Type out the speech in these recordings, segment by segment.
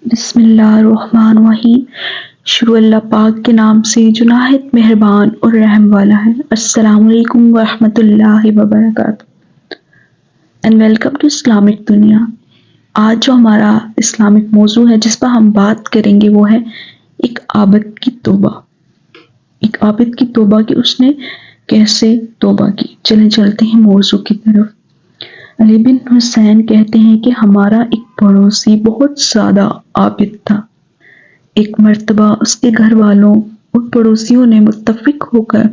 بسم اللہ الرحمن الرحیم۔ شروع اللہ پاک کے نام سے جو نہایت مہربان اور رحم والا ہے۔ السلام علیکم ورحمۃ اللہ وبرکاتہ اینڈ ویلکم ٹو اسلامک دنیا۔ آج جو ہمارا اسلامک موضوع ہے جس پر ہم بات کریں گے وہ ہے ایک عابد کی توبہ۔ ایک عابد کی توبہ کہ اس نے کیسے توبہ کی۔ چلتے ہیں موضوع کی طرف۔ علی بن حسین کہتے ہیں کہ ہمارا ایک پڑوسی بہت زیادہ عابد تھا۔ ایک مرتبہ اس کے گھر والوں اور پڑوسیوں نے متفق ہو کر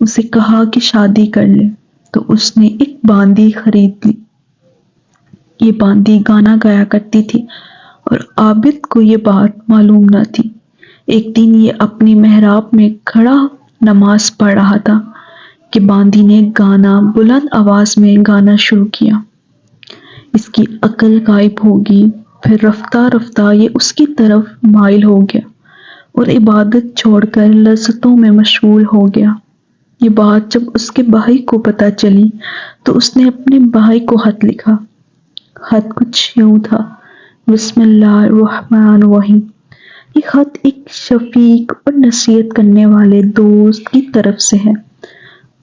اسے کہا کہ شادی کر لے، تو اس نے ایک باندی خرید لی۔ یہ باندی گانا گایا کرتی تھی اور عابد کو یہ بات معلوم نہ تھی۔ ایک دن یہ اپنی محراب میں کھڑا نماز پڑھ رہا تھا کہ باندی نے گانا بلند آواز میں گانا شروع کیا۔ اس کی عقل غائب ہوگی، پھر رفتہ رفتہ یہ اس کی طرف مائل ہو گیا اور عبادت چھوڑ کر لذتوں میں مشغول ہو گیا۔ یہ بات جب اس کے بھائی کو پتہ چلی تو اس نے اپنے بھائی کو خط لکھا۔ خط کچھ یوں تھا: بسم اللہ الرحمن الرحیم۔ یہ خط ایک شفیق اور نصیحت کرنے والے دوست کی طرف سے ہے،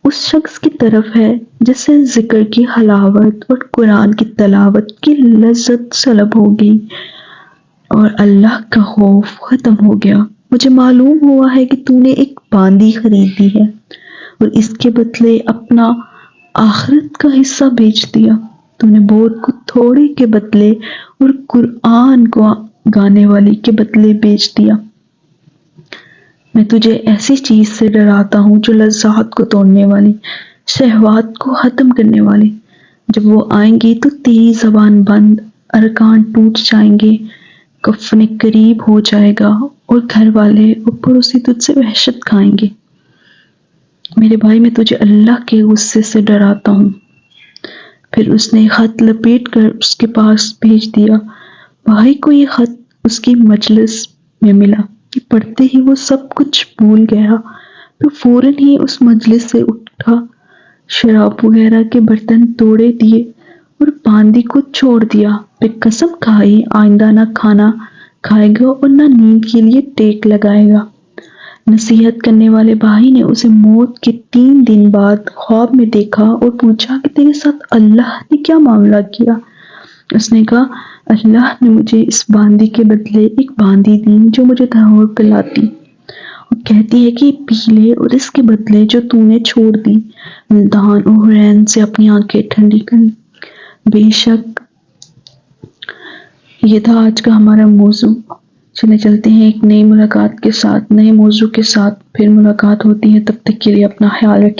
اس شخص کی طرف ہے جسے ذکر کی حلاوت اور قرآن کی تلاوت کی لذت سلب ہو گئی اور اللہ کا خوف ختم ہو گیا۔ مجھے معلوم ہوا ہے کہ تو نے ایک باندی خریدی ہے اور اس کے بدلے اپنا آخرت کا حصہ بیچ دیا۔ تو نے بہت کو تھوڑے کے بدلے اور قرآن کو گانے والی کے بدلے بیچ دیا۔ میں تجھے ایسی چیز سے ڈراتا ہوں جو لذات کو توڑنے والی، شہوات کو ختم کرنے والی۔ جب وہ آئیں گی تو تیری زبان بند، ارکان ٹوٹ جائیں گے، کفن قریب ہو جائے گا اور گھر والے اور پڑوسی تجھ سے وحشت کھائیں گے۔ میرے بھائی، میں تجھے اللہ کے غصے سے ڈراتا ہوں۔ پھر اس نے خط لپیٹ کر اس کے پاس بھیج دیا۔ بھائی کو یہ خط اس کی مجلس میں ملا۔ پڑھتے ہی وہ سب کچھ بھول گیا، پھر فوراً ہی اس مجلس سے اٹھا، شراب وغیرہ کے برتن توڑے دیے اور باندی کو چھوڑ دیا۔ پھر قسم کھائی آئندہ نہ کھانا کھائے گا اور نہ نیند کے لیے ٹیک لگائے گا۔ نصیحت کرنے والے بھائی نے اسے موت کے 3 دن بعد خواب میں دیکھا اور پوچھا کہ تیرے ساتھ اللہ نے کیا معاملہ کیا؟ اس نے کہا، اللہ نے مجھے اس باندی کے بدلے ایک باندی دی جو مجھے دھڑ پلاتی اور کہتی ہے کہ پی لے، اور اس کے بدلے جو تو نے چھوڑ دی، ولدان اور حورین سے اپنی آنکھیں ٹھنڈی کر لی۔ بے شک یہ تھا آج کا ہمارا موضوع۔ چلتے ہیں ایک نئی ملاقات کے ساتھ، نئے موضوع کے ساتھ پھر ملاقات ہوتی ہے۔ تب تک کے لیے اپنا خیال رکھیں۔